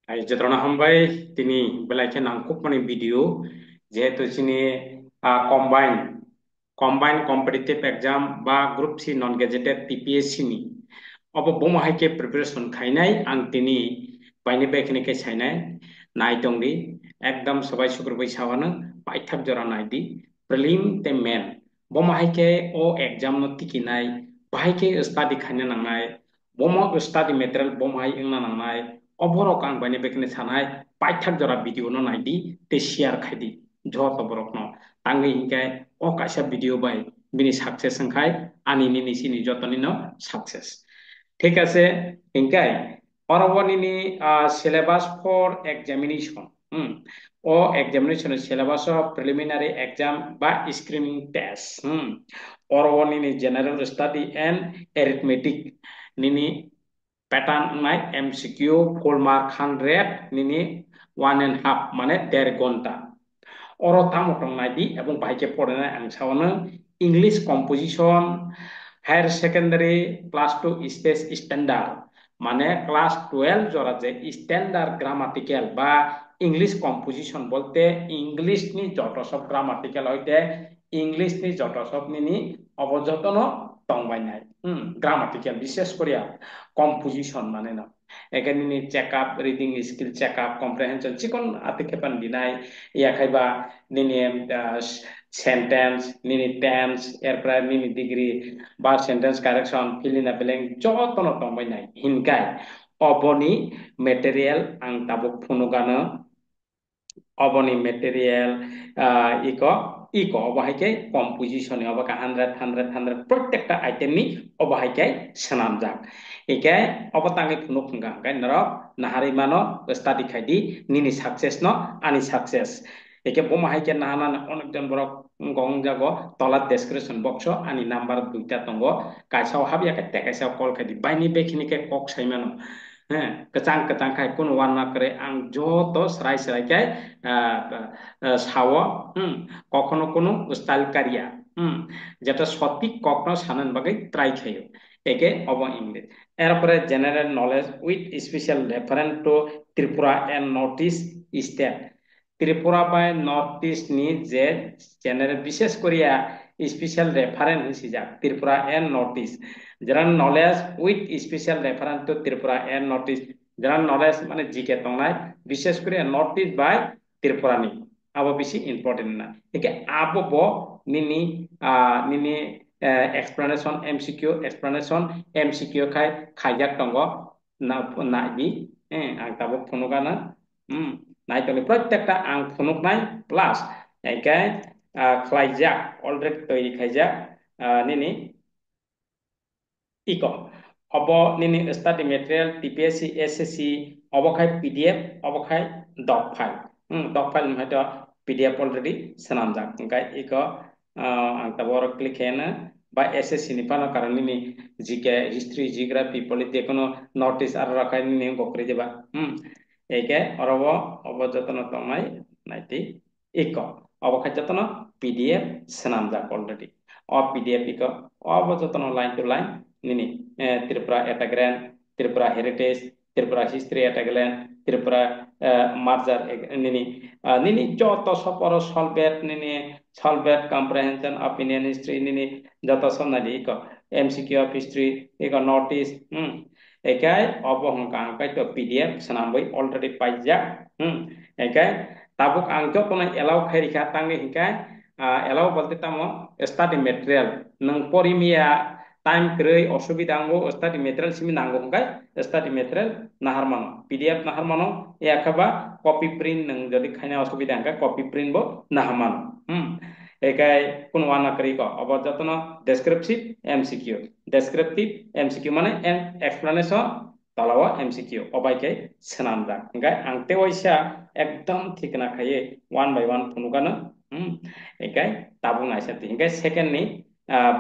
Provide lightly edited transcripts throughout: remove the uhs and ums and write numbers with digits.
Jadrona hambai tini belai nangkup mani video jehetu sini combine competitive exam ba group C non gazetted TPSC ni obo boma haike preparation khainai ang tini baini bekini ke sainai nai tongdi ekdam sabai sukur bai sawana paithak jora nai di prelim te main boma haike o exam no tikinai bahaike study khaina nangnai boma study material boma hai ingna nangnai oborok ang bani bekini sanai paithak jora video no naidi te share khaidi joto borok no tangi hingkai o kaisa video bai bini success hingkai ani nini sini jotoni no success ঠিক আছে হিংকাই পরবর্তী syllabus for examination O examination syllabus of preliminary exam বা screening test পরবর্তী general study and arithmetic nini pattern নাই MCQ full mark 100 nini 1.5 মানে 1.5 ঘন্টা or তামটং নাইদি এবং বাইকে পড়ানায় আংসাওয়ানো English composition higher secondary class 2 stage standard মানে ক্লাস 12 জরা যে স্ট্যান্ডার্ড গ্রামাটিক্যাল বা ইংলিশ কম্পোজিশন বলতে ইংলিশ নি যত সব গ্রামাটিক্যাল হইতে ইংলিশ নি যত সব নিনি অবযতন তংবাইনাই গ্রামাটিক্যাল বিশেষ করিয়া কম্পোজিশন মানে না এখানে নি checkup reading skill checkup comprehension চিকন আতিকেপান দিনাই ইয়াখাইবা নিনি সেন্টেন্স নিনি টেন্স এরপরে নিনি ডিগ্রি বা sentence correction fill in the blank যতন তংবাইনাই হিনকাই অবনি মেটেরিয়াল আং তাবুক ফুনুগানো অবনি মেটেরিয়াল ইকো ইকো অবাহাইকে কম্পোজিশন অবাকা 100 প্রত্যেকটা আইটেম নি অবাহাইকে সানামজাক একে অবতাঙ্গে ফুনুক ফুঙ্গা গাই নরক নাহারি মানো স্টাডি খাইদি নিনি সাকসেস ন আনি সাকসেস একে বোমাহাইকে নাহানা অনেকজন বড় গং জাগো তলার ডেসক্রিপশন বক্স আনি নাম্বার দুইটা তঙ্গ কাইসাও হাবিয়াকে টেকাইসাও কল খাইদি বাইনি বেখিনিকে কক সাইমানো হ্যাঁ কেচাং কেচাং খাই কোন ওয়ান না করে আং যত সরাই সরাই খাই সাও কখনো কোনো স্টাইল কারিয়া যেটা সঠিক কখনো সানান বাগে ট্রাই খাইও একে অব ইংলিশ এরপরে general knowledge with special reference to Tripura and north east state Tripura বাই নর্থ ইস্ট নি যে জেনারেল বিশেষ করিয়া স্পেশাল রেফারেন্স হিসিজাক Tripura and north east general knowledge with special reference to Tripura and north east general knowledge মানে জিকে তংনাই বিশেষ করে নর্থ ইস্ট বাই ত্রিপুরা নি abo bisi important na eke abo bo nini nini explanation MCQ khai khaijak tongo na na bi ang tabuk phunukana nai tole প্রত্যেকটা ang phunuk nai plus eke khlaijak already toiri khaijak nini iko obo nini study material TPSC SSC obo khai PDF obo khai doc file doc file hয়তো PDF already sanamjak engkai iko ang tabor click hena বা SSC নি পানো কারণ নি GK history geography polity কোনো notice আর রাখাই নি বকরে যাবা একে অরব অবযতন তমাই নাইতি এক অবখাই যতন পিডিএফ সানামজাক অলরেডি অ পিডিএফ ইক অবযতন line to line Nini Tripura এটাগ্রান Tripura heritage Tripura history এটাগ্রান Tripura মার্জার নিনি নিনি যত সপর সলভেট নিনি সলভেট কম্প্রিহেনশন অফ ইন্ডিয়ান হিস্ট্রি নিনি যত সন্নাদি ইক এমসিকিউ অফ হিস্ট্রি ইক নর্থ ইস্ট একাই অবহংকা আংকাই তো পিডিএফ সানামবই অলরেডি পাইজা একাই tabuk ang jot na elaw khairika tangi hingkai elaw bolte tamo study material nang porimia time krei osubida ango study material simi nango hingkai study material naharmano PDF naharmano ya khaba copy print nang jodi khaina osubida hingkai copy print bo nahamano ekai kunwana kri ko abo jotno descriptive MCQ mane explanation talawa MCQ obaike senamda hingkai angte waisa একদম ঠিক না খাইয়ে one by one ফুনুকানো একাই তাবুং আইসাতি হিংকাই second নি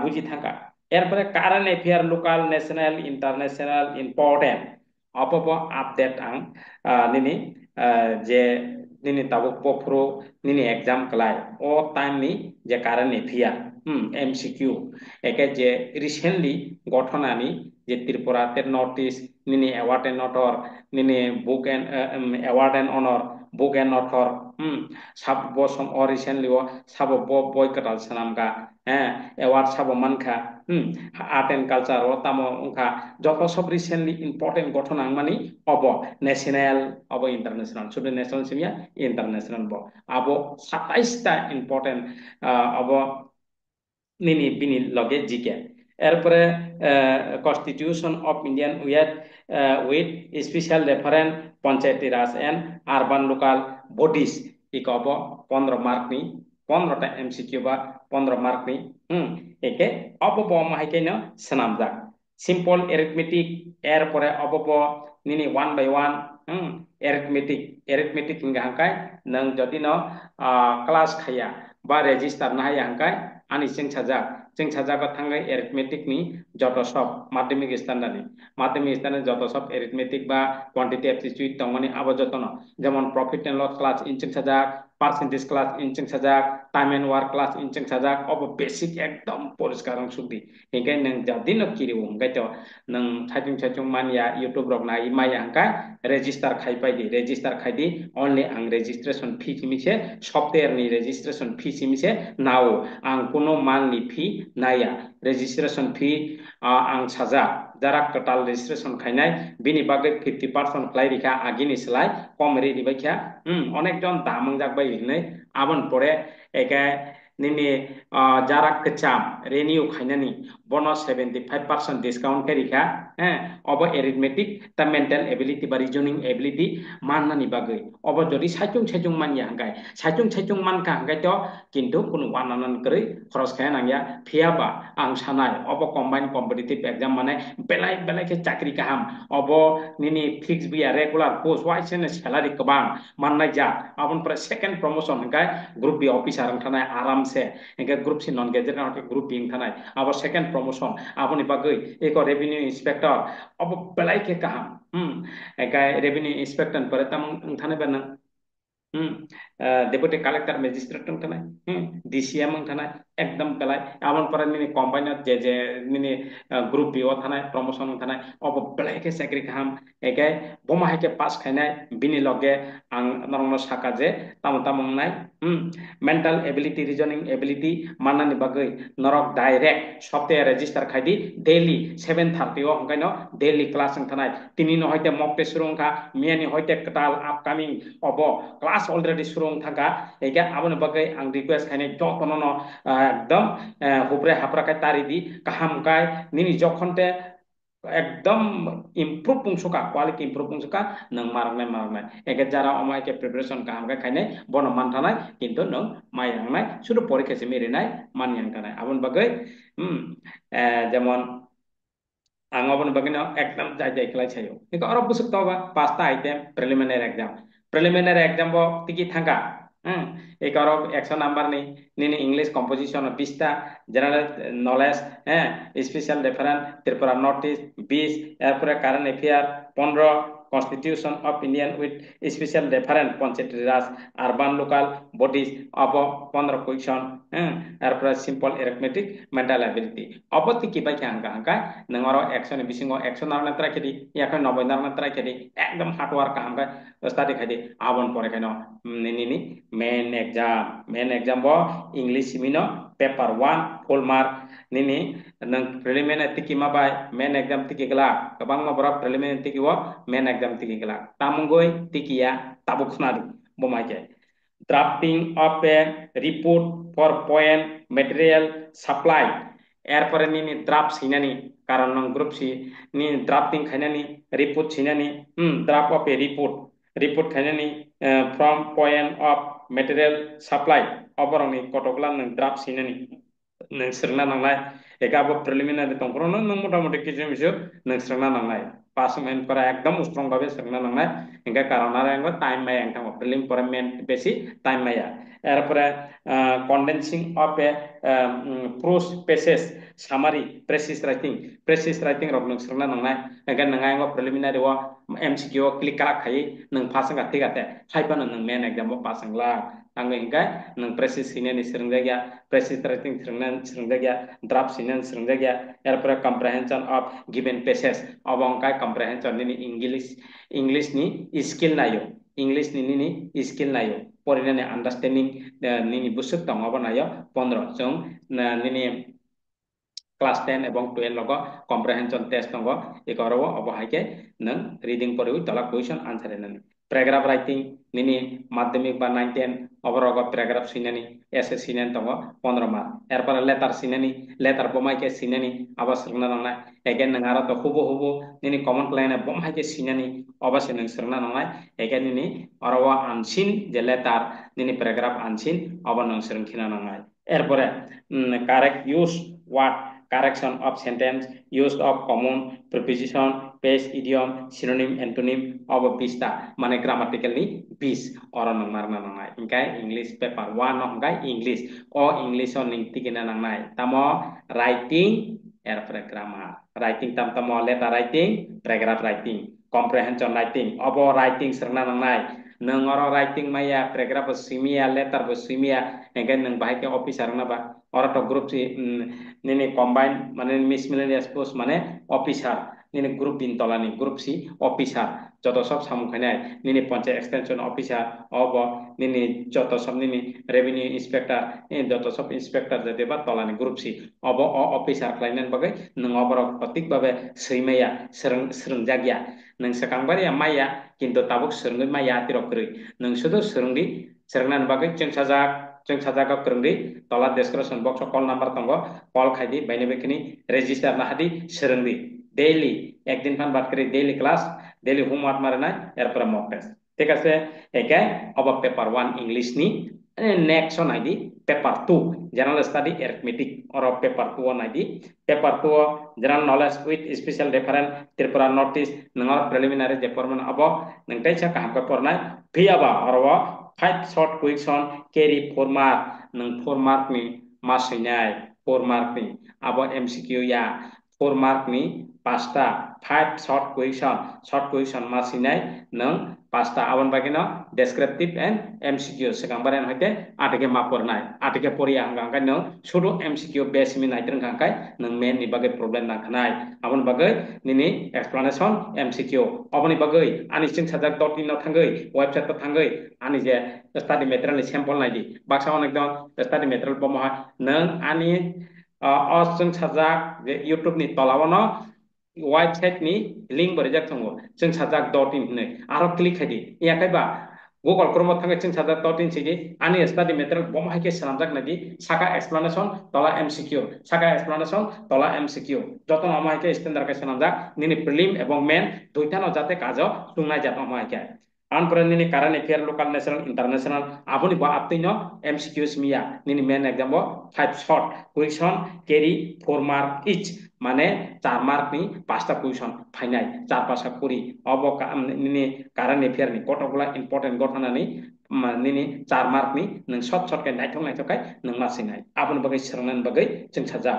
বুঝি থাকা এরপরে current affair local national international important অপপ আপডেট আং নিনি যে nini tabuk pofro nini exam kelai o time ni je current affair MCQ eke je recently গঠনানি যে ত্রিপুরাতে notice nini award and honor nini book and award and honor book and author sab bo som or recently o sabo bo boy katal sanamga award sabo manka art and culture o tamo unka যত সব recently important ঘটনা মানে of national of international শুধু national সিমিয়া international ব আবো 27টা important of নিনি বিনি লগে জিকে এরপরে constitution of Indian with special reference Panchayati Raj and urban local bodies ইক অব 15 মার্ক নি 15টা এমসিকিউ বা 15 মার্ক নি একে অব ব মাহাইকেন সানামজাক সিম্পল এরিথমেটিক এরপরে অব ব নিনি 1 by 1 এরিথমেটিক হিংগা হাঙ্কাই নং যদি ন ক্লাস খাইয়া বা রেজিস্টার না high হাঙ্কাই ani jeng sajak thangai arithmetic ni joto sob madhyamik standard joto sob arithmetic ba quantity aptitude tongmani abo jotono jemon profit and loss class incheng sajak percentage class incheng sajak time and work class incheng sajak obo basic ekdom poriskar sudi hingga nang jadi no kiri hingga to nang chachung mania youtube rok nai maya hangka register khai di only ang registration fee chimise software ni registration fee chimise now ang kuno monthly fee naya registration fee ang saja যারা total registration খাইনাই বিনি বাগে 50% fly রিখা আগিনি সেলাই কম রে দিবাইখা অনেকজন দামং জাগবাই হিনে আবন পরে একে নিনি যারা কেচাম renew খাইনানি বনো 75% ডিসকাউন্ট করিখা অব এরিথমেটিক তা মেন্টাল এবিলিটি বা রিজনিং এবিলিটি মাননানি বাগে অব যদি সাইচুং মানিয়া হাঙ্গাই সাইচুং মানকা হাঙ্গাই তো কিন্তু কোনো ওয়ানানান করে খরচ খায় নাঙ্গিয়া ফিয়াবা আং সানাই অব কম্বাইন কম্পিটিটিভ এক্সাম মানে বেলাই ke চাকরি kaham obo nini fix biya regular post wise ne salary kebang mannai ja abon pre second promotion hangkai group B officer ang thanai aram se hingga group C non gadget na group B ang thanai abo second promotion aboni bagoi eko revenue inspector obo belai ke kaham hingga revenue inspector pare tam ang thanai ban deputy collector magistrate ang thanai DCM ang thanai একদম পেলাই এমন পরে নিনি কোম্পানিত যে নিনি group B ও থানায় promotion থানায় of পেলাইকে চাকরি খাম একে বমাহাইকে পাস খাইনাই বিনি লগে আং নরং সাকা যে তামং নাই মেন্টাল এবিলিটি রিজনিং এবিলিটি মানানি বাগৈ নরক ডাইরেক্ট সপ্তাহে রেজিস্টার খাইদি ডেইলি 7:30 ও হংকাইন ডেইলি ক্লাস থানায় তিনি ন হইতে মক টেস্ট সুরংখা মিয়ানি হইতে কাল আপকামিং অব ক্লাস অলরেডি সুরং থাকা একে আবন বাগৈ আং রিকোয়েস্ট খাইনাই যতন একদম হুপরে হাপরাকাই তারি দি কাহামকাই নিনি যখনতে একদম ইমপ্রুভ পুংসুকা কোয়ালিটি ইমপ্রুভ পুংসুকা নং মারনাই একে যারা অমাইকে প্রিপারেশন কাহামকাই খাইনাই বন মানথানাই কিন্তু নং মাই হাংনাই শুধু পরীক্ষাছে মেরিনাই মানি হাংকানাই আবন বাগৈ যেমন ang obon bagino ekdam jai kelai sayo iko oro busuk toba pasta item preliminary exam bo tiki thangka iko oro 100 number ni nini english composition of 20 general knowledge special reference tripura notice 20 এরপরে current affair 15 constitution of indian with special reference panchayat Raj urban local bodies of 15 question এরপরে simple arithmetic mental ability অপতি কি by angka nengoro action bisingo action narna tra kedi yakon 90 narna tra kedi ekdom hard work hamka study khadi abon pore keno nini main exam bo english mino paper 1 full mark nini nang preliminary tiki mabai main exam tiki gela kabang ma bora preliminary tiki wo main exam tiki gela tamungoi tiki ya tabukhnadi bomake drafting of a report for point material supply এরপরে নিনি draft সিনানি কারণ নং group C নি drafting খাইনানি report সিনানি draft of a report খাইনানি from point of material supply অবরংনি কতগুলা নং ড্রাফট সিনানি নং সিরনা নাंगलाय एका अब प्रिलिमिनारि तंफोराव नों मटा मटि किसु मिसु नों स्रोंना नांनाय पास मेनफोरा एकदम स्ट्रं भाबे स्रोंना नांनाय इनका कारण आरो टाइम माया एंथां प्रिलिम पर मेन बेसि टाइम माया एरपर condensing of a prose passage summary precis writing रक नों स्रोंना नांनाय एगेन नोंगा प्रिलिमिनारि वा एमसीक्यू क्लिक करा खाई नों पास गाते गाते खाइबानो नों मेन एग्जाम पास ला आङो इनका नों प्रेसिस सिनेनि स्रोंजा गया प्रेसिस राइटिंग स्रोंजा गया ड्राफ्ट सिनेन स्रोंजा गया एरपर कम्प्रेहेंशन ऑफ गिवन पेसेज अब अंका कम्प्रेहेंशन नि इंग्लिश नि स्किल नायो इंग्लिश नि स्किल नायो परिनानि अंडरस्टैंडिंग नि बुसुक दङबा नायो 15 जों नि क्लास 10 এবং 12 লগ কম্প্রিহেনশন টেস্ট দङ এগরব অবহাইকে নং রিডিং পড়ি তলা কোয়েশ্চন आंसर এনানি প্যারাগ্রাফ রাইটিং নিনি মাধ্যমিক বা 9 10 অবরগ প্যারাগ্রাফ সিনানি এসে সিনেন দङ 15 মার্ক এরপর লেটার সিনানি লেটার বমাইকে সিনানি আবার সরনা নাंनाय এগেন নং আরো তো হুবো হুবো নিনি কমন প্লেনে বমাইকে সিনানি অবশ্যই নং সরনা নাंनाय এগেন নিনি অরওয়া আনসিন যে লেটার নিনি প্যারাগ্রাফ আনসিন অব নং সরংখিনা নাंनाय এরপরে correct use word correction of sentence, use of common preposition, phrase, idiom, synonym, antonym of pista, mane grammatical ni bis orang nang marna nang nai. Ingkai English paper 1 nang ingkai English o English on ning tikina nang nai. Tamo writing grammar. Writing tamo letter writing, paragraph writing, comprehension writing, obo writing serna nang nai. Nang orang writing maya paragraph simia letter simia engkai nang bahai ke officer na ba orang to group si nini combine মানে miss মিলেনিয়াস post মানে officer নিনি group বিনতলানি group C officer যত সব সামুখানায় নিনি panchayat extension officer of নিনি যত সব নিনি revenue inspector যত সব inspector যদি বা তলানি গ্রুপ সি অব অফিসার ক্লাইনেন বাকে নং অবর প্রতীক ভাবে সৈমাইয়া স্রংজাগিয়া নং সেকাংবারি মাইয়া কিন্তু তাবুক স্রংগৈ মাইয়া তিরকরি নং শুধু স্রংদি স্রংনান বাকে जों साजागा फोरोंदि तला description box call number तंगो कॉल खाइदि बायने बेखिनि रेजिस्टार ना हादि सोरोंदि डेली एक दिन फान बात करी डेली क्लास डेली होमवर्क मारना एरपर मॉक टेस्ट ठीक আছে একে অব পেপার 1 ইংলিশ নি নেক্সট অন আইডি paper 2 general study arithmetic or paper 2 অন আইডি paper 2 general knowledge with special reference Tripura নটিস নংর প্রিলিমিনারি যে পড়মান অব নংটাইছা কাহাম পড়নাय ভিয়াবা অরवा 5 short question carry 4 mark nang 4 mark ni masainyai 4 mark ni abo MCQ ya 4 mark ni pasta 5 short question masainyai nang pasta abon bagino descriptive and MCQ sekambaren hoite atike ma pornai atike poriya hangkai nang sudo MCQ base mi naitrang hangkai nang main ni bagai problem na khanai abon bagai nini explanation MCQ aboni bagai ani sing sajak dot no thangai website to thangai ani je study material sample naidi baksa onek don study material pomoha nang ani osung sajak je YouTube ni tolawano website ni link borijak thongo जों sajak dot in nei aro click haidi yakai ba Google Chrome thangai जों sajak dot in sigi ani study material pomoha ke sanjak nadi saka explanation tola MCQ saka explanation tola MCQ joton amaike standard ke sanjak nini prelim ebong main duita no jate kajo tungnai jat amaike Unprendini current affair local national international aboni ba aptino MCQs miya nini main exam bo 5 short question carry 4 mark each মানে 4 mark ni 5টা question ফাইনাই 4 করি of Nini current affair ni কতগুলা important ঘটনা ni নিনি 4 mark ni नों short short के नायथाय नों मासिनाय आबन बगै सोंनान बगै जों साजा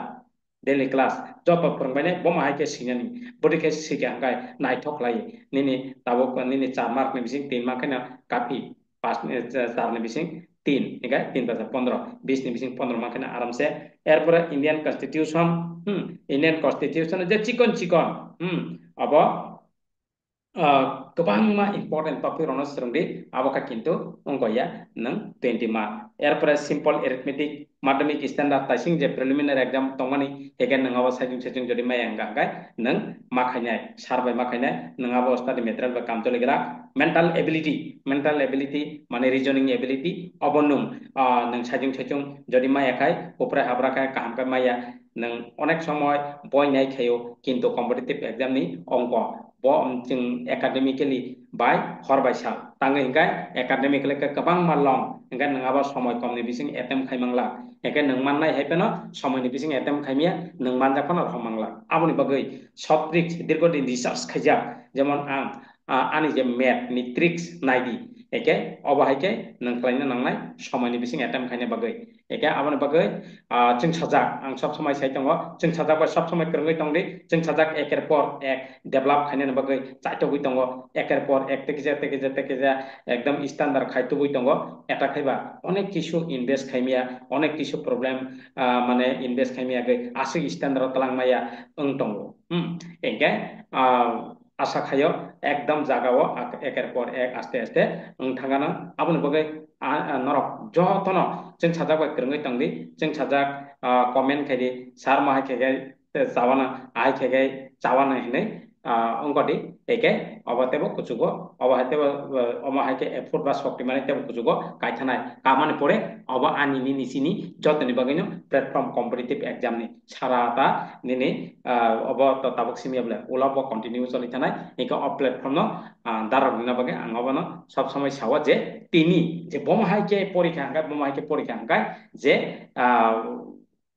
daily class जब फोरोंबायने बमाहाय के सिनानि बडिके सिगे हांगाय नायथक लायो निनि ताबो निनि 4 मार्क नि बिसिं 3 मार्क ना काफी 5 नि 4 नि बिसिं 3 निका 3 + 15 20 नि बिसिं 15 मार्क ना आराम से एरपर इंडियन कॉन्स्टिट्यूशन जे चिकन अब गोबां इम्पर्टेन्ट टपिक रनो सोंदि आबका किन्तु अंकया नों 20 मार्क एरपर सिम्पल एरिथमेटिक माध्यमिक स्टैंडर्ड ताइसिं जे प्रिलिमिनारि एग्जाम तंमानि हेगेन नङाबो साइजिं जदि माय गांगाय नों माखायनाय सारबाय माखायनाय नङाबो स्टाडि मेटेरियल बा कामचलिग्रा मेंटल एबिलिटी माने रिजनिंग एबिलिटी अबनुं नों साइजिं जदि मायाखाय उप्राय हाब्राखाय काहामखाय माया नों अनेक समय बय नाय खायो किन्तु कम्पिटिटिव एग्जाम नि अंक जों एकाडेमिकली बाय हरबायसा तांगे हिंगाय एकाडेमिकली गोबां माललं हिंगाय नङाबा समय कमनि बिसिं एटेम्प खायमांला एके नों माननाय हायपेनो समयनि बिसिं एटेम खायमिया नों मानजाफानो रमांला आबनि बागै सब ट्रिक्स दीर्घदिन रिसार्च खायजा जेमन आं आनि जे मेथ नि ट्रिक्स नायदि एके अबाहायके नों खालायनो नांनाय समयनि बिसिं एटेम खायनो बागै एके आबनि बागै जों साजाक आं सब समय साइ दङ जों साजाक सब समय करङै दंदि जों साजाक एकेर पर एक डेभलप खायनो बागै चाइटगै दङ एकेर पर एक तेकेजा एकदम स्टैंडार्ड खायतुबै दङ एटा खायबा अनेक किसु इनभेस्ट खायमिया अनेक किसु प्रब्लेम माने इनभेस्ट खायमिया गै आसि स्टैंडार्ड तलांमाया ओं दङ एके आशा खायो एकदम जागाओ एकेर पर एक आस्ते आस्ते थांगानो आबनि बागै नरक जतनो जों साजाक करङै दंदि जों साजाक कमेन्ट खायदि सार माहाय खेगाय जावाना आहाय खेगाय जावाना हिनै अंगदि एके अबातेबो कुचुगो अबाहातेबो अमाहायके एफोर्ट बा शक्ति माने तेबो कुचुगो कायथानाय कामाने पड़े अबा आनिनि निसिनि जतनि बागैनो प्लेटफर्म कम्पिटिटिव एग्जाम नि साराता निनि अब तो ताबक सिमियाब्ले उलाब कन्टिन्यू चलि थानाय एके अ प्लेटफर्म नो दारक दिना बागै आंगबनो सब समय सावा जे तिनि जे बमहायके परीक्षा हांगाय बमहायके परीक्षा हांगाय जे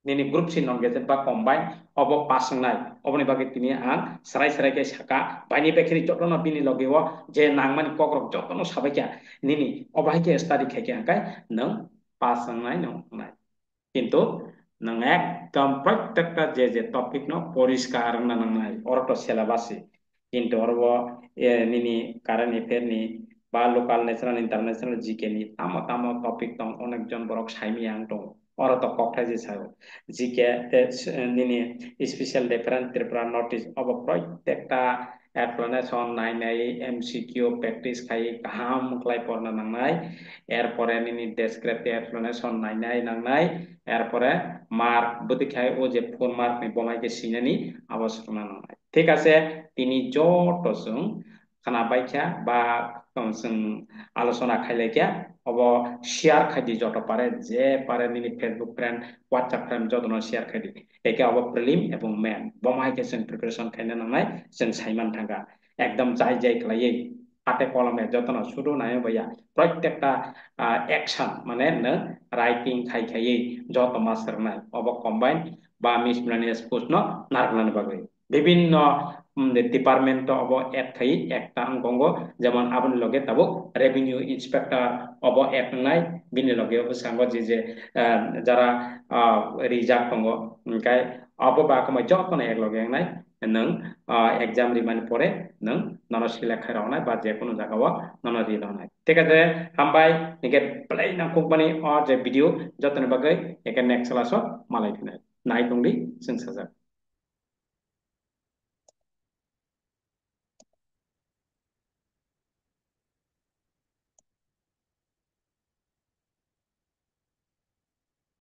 nini group si non gadget ba combine obo pasangnai oboni bagi tini ang sarai ke saka bani bekiri jotono bini logewo je nangmani kokrok jotono sabaikya nini obaike study kheke angkai nang pasangnai nang nai কিন্তু nang ekdom প্রত্যেকটা যে topic no পরিষ্কার না নাংনাই অরটো সিলেবাসে কিন্তু অরব nini current affair ni বা local national international GK ni তামা তামা টপিক দं অনেকজন বরক সাইমি আং দं অরতো ককটাই যে Sao GK nini special different Tripura notice of প্রত্যেকটা explanation নাইনাই এমসিকিউ প্র্যাকটিস খাই গাহাম ক্লাই পড়না নাংনাই এরপরে nini ডেসক্রিপটিভ explanation নাইনাই নাংনাই এরপরে মার্ক বদি খাই ও যে 4 মার্ক নি বমাইকে সিনানি আবশ্যক নাংনাই ঠিক আছে তিনি যত जों খানাবাইখ্যা বা जों আলোচনা খাইলাইখ্যা अब शेयर खाइदि जत पारे जे पारे निनि फेसबुक फ्रेंड व्हाट्सएप फ्रेंड जतनो शेयर खाइदि एके अब प्रिलिम एवं मेन बमाइके जों प्रिपारेशन खाइनो नांनाय जों साइमान थांगा एकदम जाय जाय खालायै हाते कलमे जतनो सुदु नाय बया प्रत्येकटा एक्शन माने न राइटिंग खाइखायै जत मास्टरनाय अब कम्बाइन बा मिसलेनियास पोस्ट न नारनान बागै বিভিন্ন ডিপার্টমেন্ট অব এক খাই একটা অঙ্গ যেমন আপনি লগে তাবো রেভিনিউ ইন্সপেক্টর অব এক নাই বিনি লগে বসাঙ্গ যে যারা রিজার্ভ দङ ओमफ्राय अबो बाकमाय जतनो एक लगे নাই नों एग्जाम रिमाइन परे नों नन सिलेक्ट खायरावनाय बा जे कोनो जागाव नन रिलावनाय ঠিক আছে हामबाय निके प्ले ना कोम्पानी और जे भिडियो जतनो बागै एके नेक्स्ट क्लास मालाय फिनाय नाय दंदि जों साजा